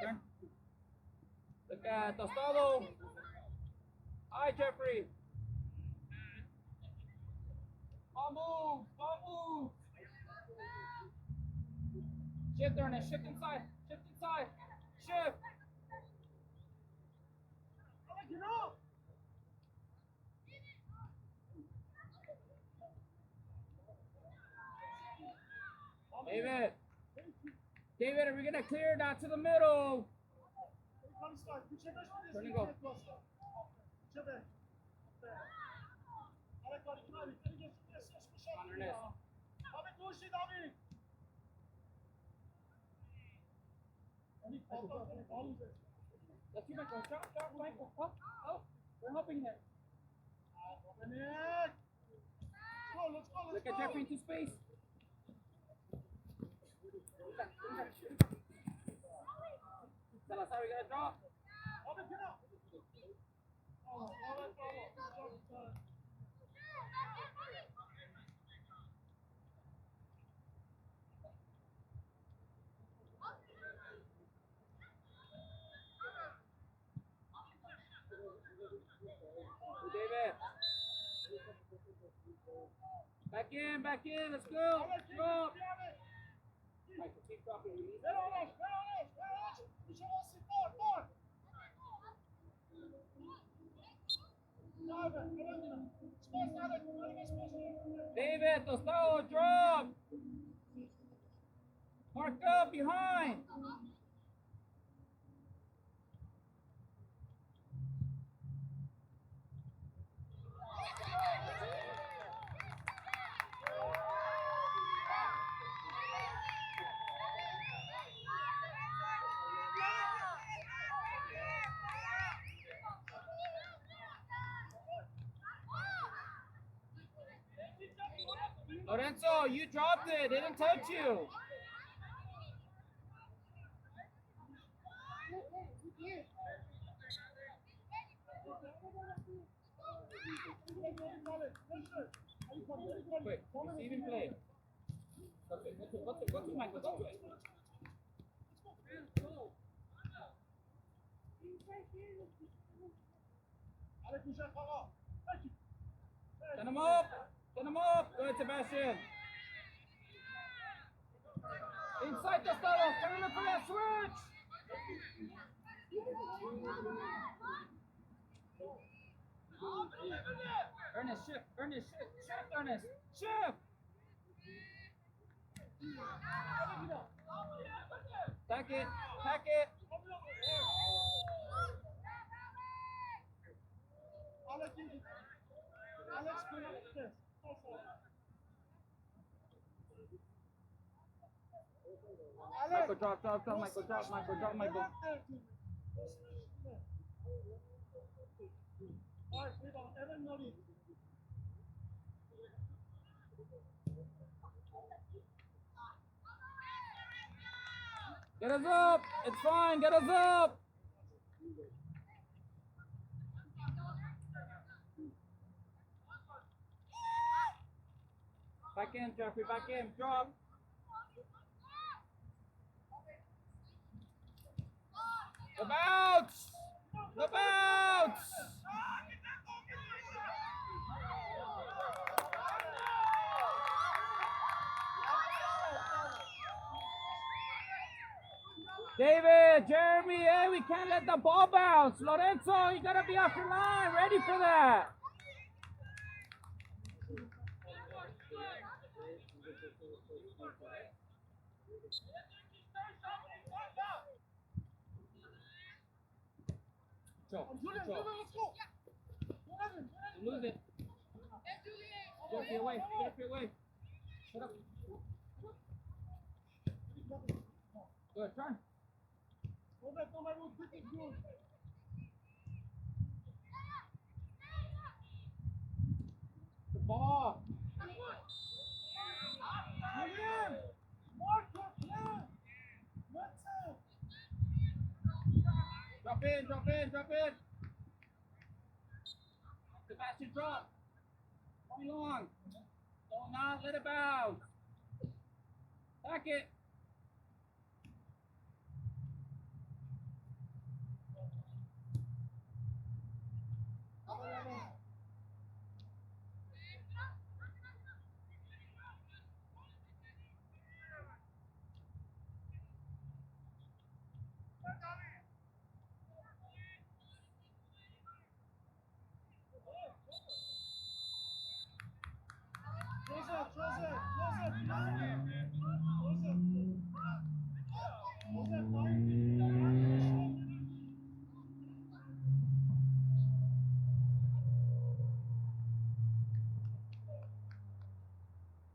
Turn. Look at Tostado. Hi, Jeffrey. Move. Shift, Ernest. Shift inside. Shift. David, are we gonna clear that to the middle? Turn and go. Let's see Michael. Drop, Michael. Oh, we're helping him. Look at Jeffrey into space. Salazar, we gotta drop. David. Back in, let's go. Drop. Michael, keep dropping. David, Tostado, drop. Mark up behind. Lorenzo, you dropped it. It didn't touch you. Wait, receiving play. Go to Michael. Go to it. Send him up. Go ahead, Sebastian. Inside the style. Can we look for that switch? Ernest, shift. Ernest, shift. Pack it. Michael, drop. Michael. Get us up. It's fine. Get us up. Back in, Jeffrey. Drop. The bounce. David, Jeremy, hey, we can't let the ball bounce. Lorenzo, you gotta be off your line, ready for that. Lose it. Get your way. Get your way. Shut up. Good, turn. The ball. Drop in, drop in, drop in. Sebastian, drop. Come along. Do not let it bounce. Back it.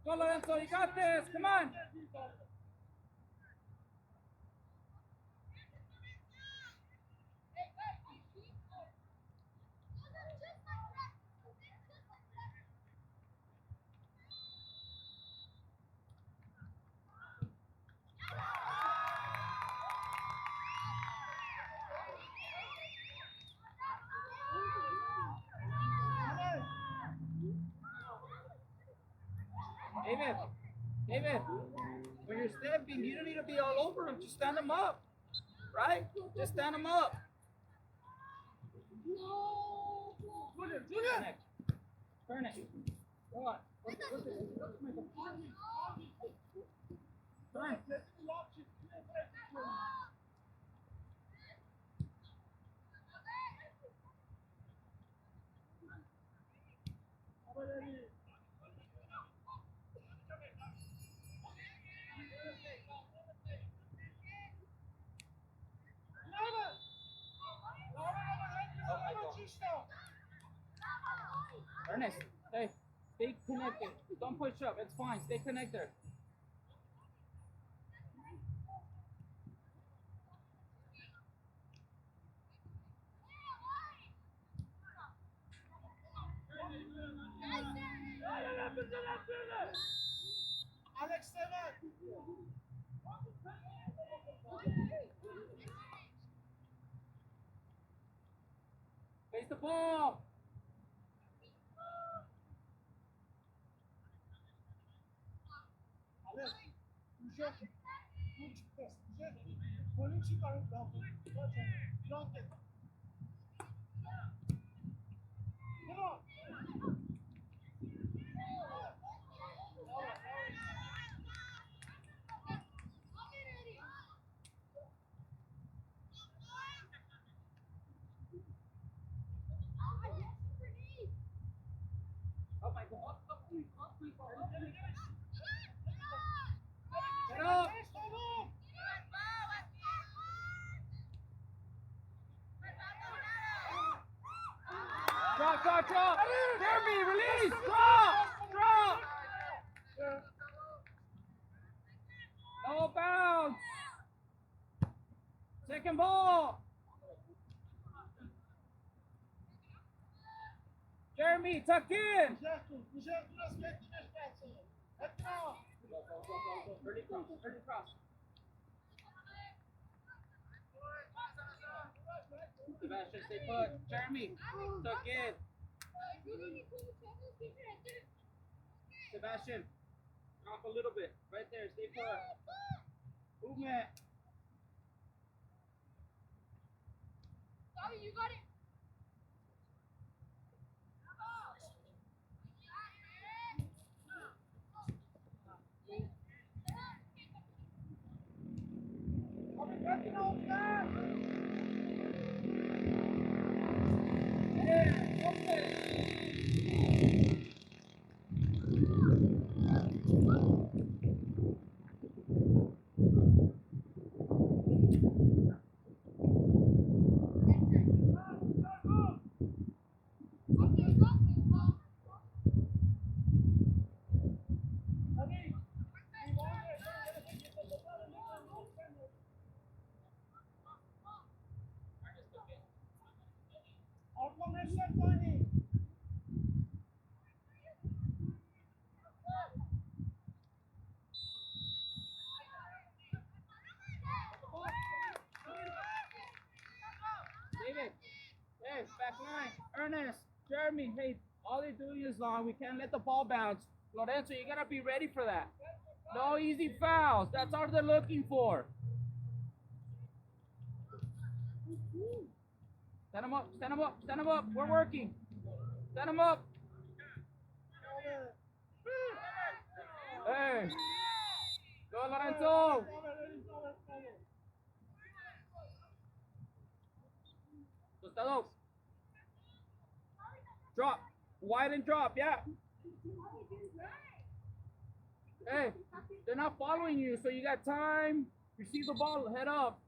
Go, Lorenzo, you got this. Come on. David, when you're stepping, you don't need to be all over him. Just stand him up, right? Just stand him up. Turn it. Go on. Turn. Ernest, stay connected. Don't push up. It's fine. Stay connected. Alex, seven. Face the ball. Alex, уже лучше тест, уже полинчик ару да. Long test. Come on. Oh my God. Get up. Drop. Jeremy, release. Drop. No bounce. Second ball. Jeremy, tuck in. Early cross. Sebastian, stay put. Jeremy, tuck in. Sebastian, drop a little bit. Right there, stay put. Movement. Bobby, you got it. Pressure, Bonnie. David. Hey, back line. Ernest, Jeremy, hey, all they're doing is long. We can't let the ball bounce. Lorenzo, you gotta be ready for that. No easy fouls. That's all they're looking for. Stand them up, stand them up, stand them up. We're working. Stand them up. Hey. Go, Lorenzo. Tostado. Drop. Wide and drop, yeah. Hey, they're not following you, so you got time. Receive the ball, head up.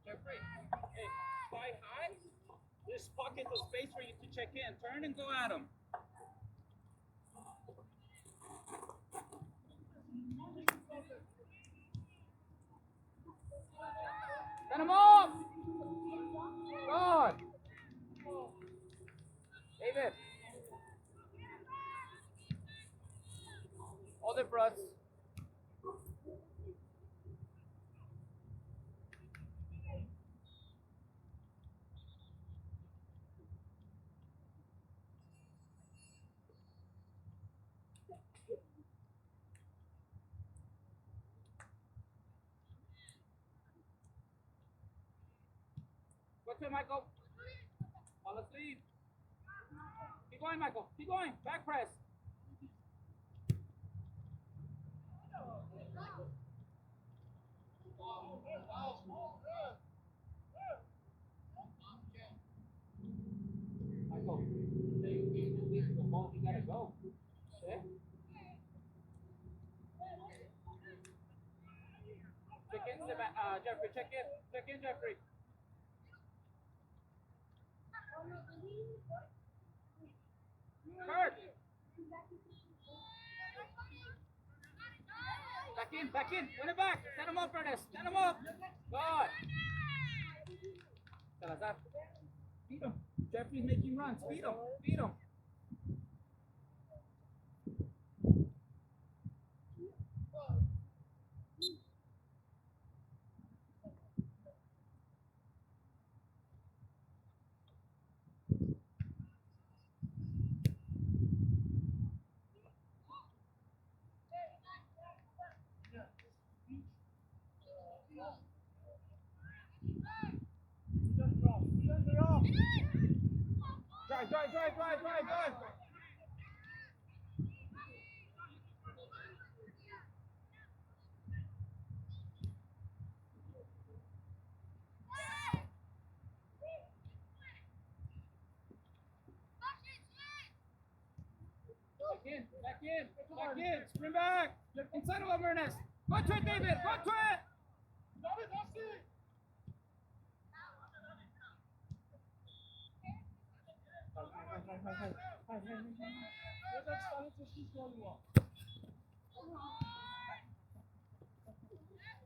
Jeffrey, hey, fly high. Just pocket the space for you to check in. Turn and go at him. Set him up. Good. David. Hold it for us. Go to it, Michael. Fall asleep. Keep going, Michael. Keep going. Back press. Michael, the ball, you gotta go. Okay? Check in, Jeffrey. Check in. Check in, Jeffrey. Kurt. Back in, back in. Win it back. Stand him up, Ernest. Stand him up. Good. Salazar. Feed him. Jeffrey's making runs. Feed him. Feed him. Drive. Back in. Sprint back. Inside of him, Ernest. Go to it, David. Go to it.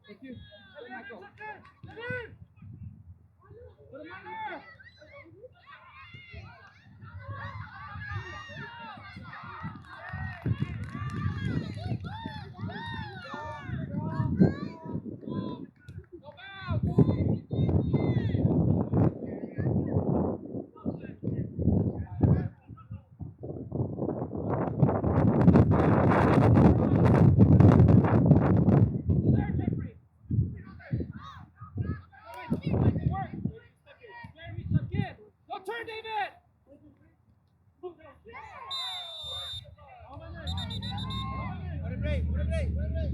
Thank you. Go, Michael. Put him on there. What a break, what a break, what a break.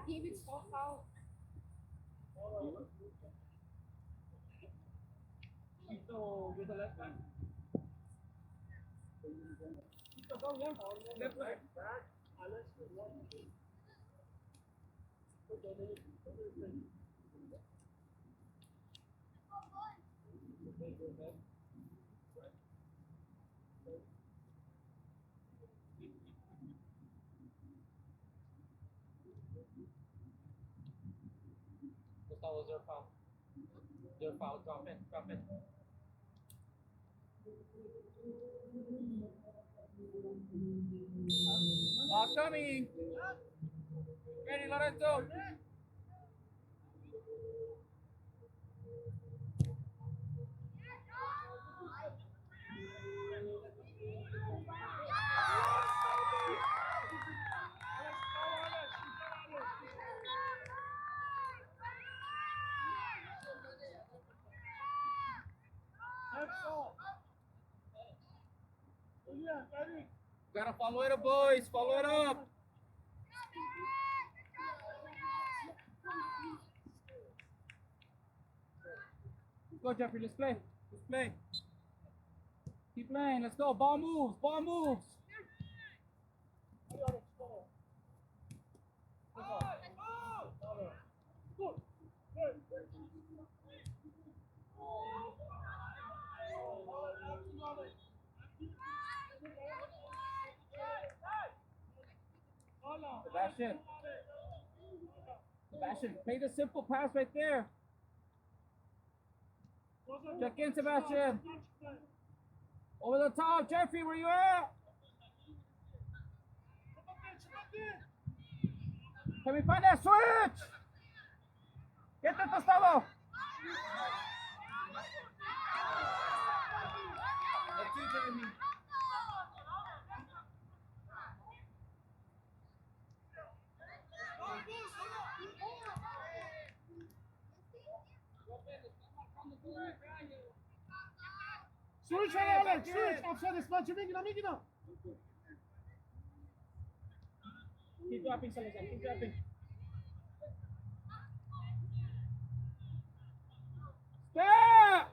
David, stop out. So, with the left hand. Left leg. That was their foul. Their foul. Drop in. Drop in. Ball coming. Ready, Lorenzo. Gotta follow it up, boys. Follow it up. Go, Jeffrey. Let's play. Let's play. Keep playing. Let's go. Ball moves. Ball moves. Sebastian. Sebastian, play the simple pass right there. Check in, Sebastian. Over the top, Jeffrey, where you at? Can we find that switch? Get the Tostado. That's you, Jeremy. Switch, Alex! Switch! Offside is not Migina! Keep dropping, Salazar. Keep dropping. Stop!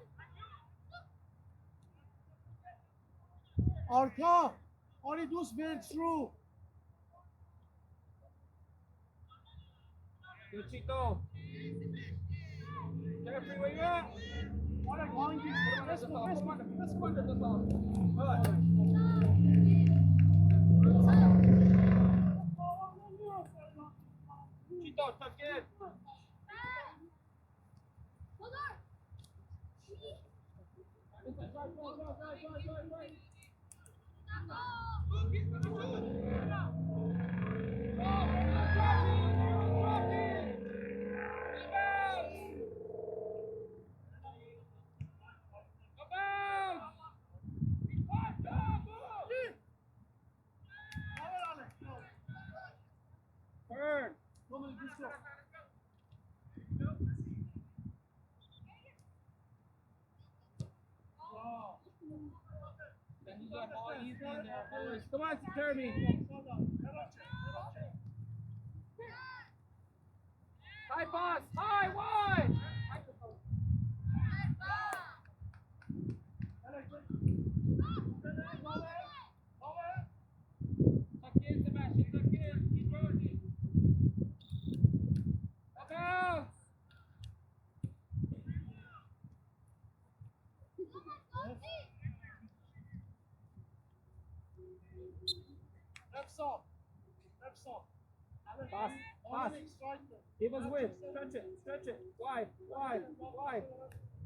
Arka! Only those men through! Luchito. Jeffrey, where you at? What a long game! Let's go! Chito, tuck in. Turn. Then you got all easy in there, boys. Come on, Jeremy. High pass. High, wide. Tuck in, Sebastian. Tuck in. Keep rolling. Up out. Left off! Pass. Pass. Give us width. Stretch it. Stretch it. Wide. Wide. Wide.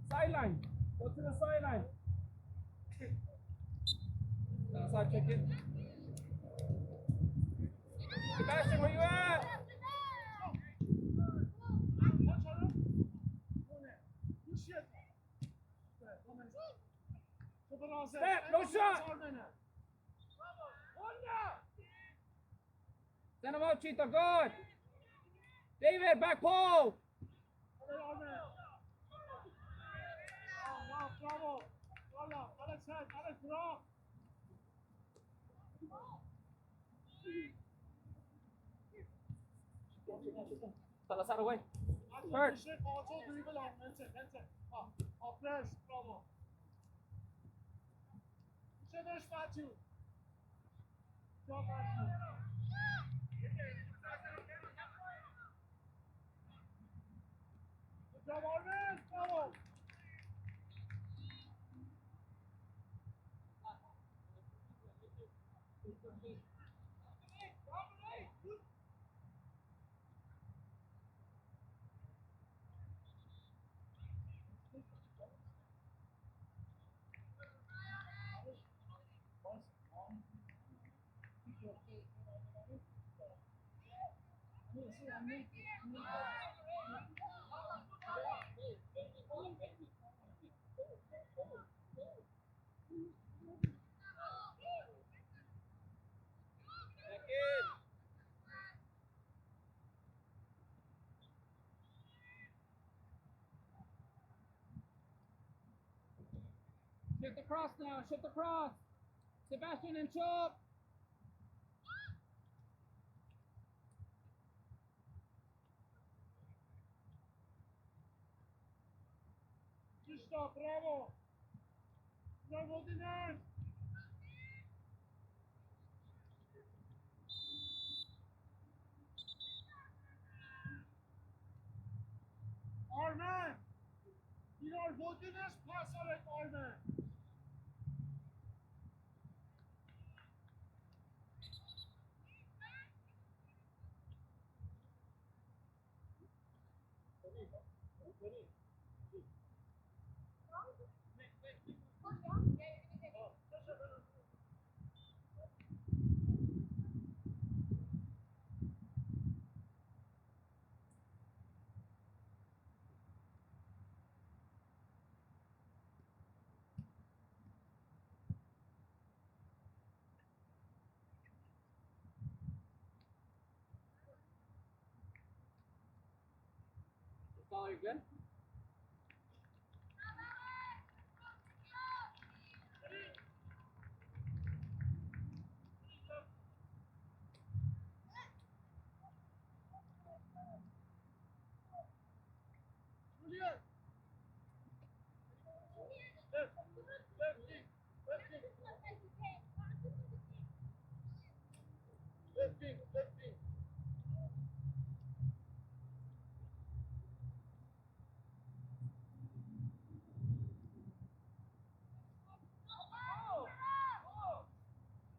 Sideline. Go to the sideline. Outside, check in. Sebastian, where you at? Step, no shot. Send him out, Chito. Good. David, back pole. gotta drop. Salazar away. Third. Also dribble on. That's it. Press. Bravo. Center statue. Drop statue. Good job, Armin. Bravo. Shift across now. Shift across. Sebastian and Chop. Good stop. Bravo. Bravo, Dinan. Armin. You are voting as pass on it, Armin. All you good? Julian. Left wing.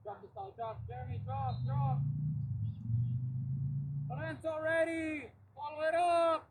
Drop the stall. Drop. Jeremy, drop. Lorenzo ready. Follow it up.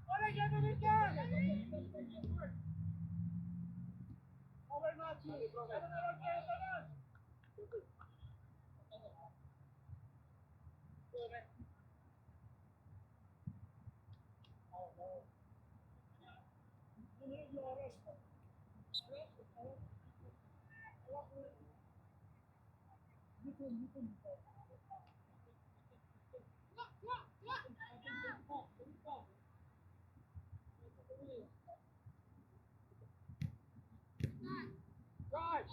What are you gonna do? Right.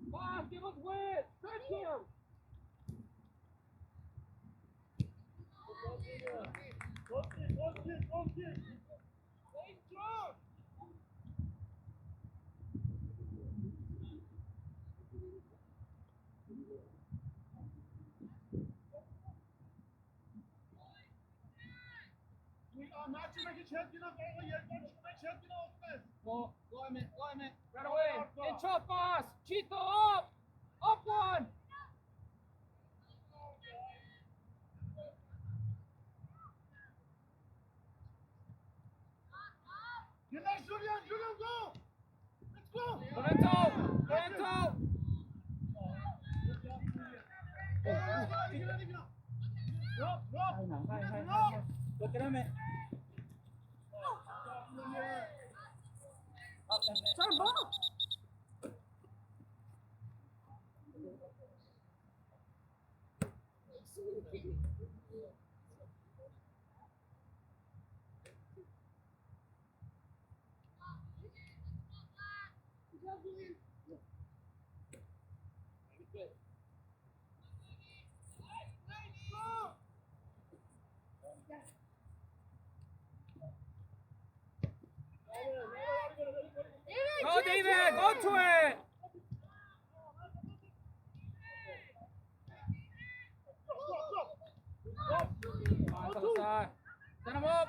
Boss, give us width. Stretch him. Go, Emmett, right away. Inch up, boss. Chito up. Up one. Get that, Julian, go! Let's go! Lorenzo. Look at Emmett. Turn ball. Go, David. Go to it. Send him up.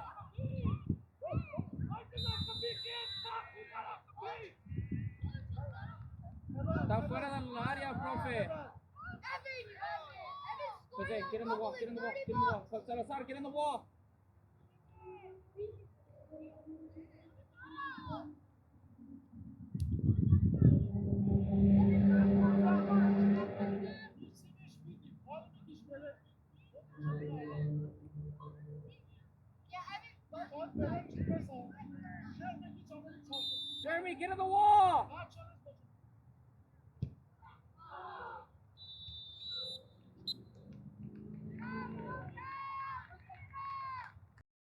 Está fuera del área, profe. Jose, get in the wall. Salazar, get in the wall. Jeremy, get in the wall.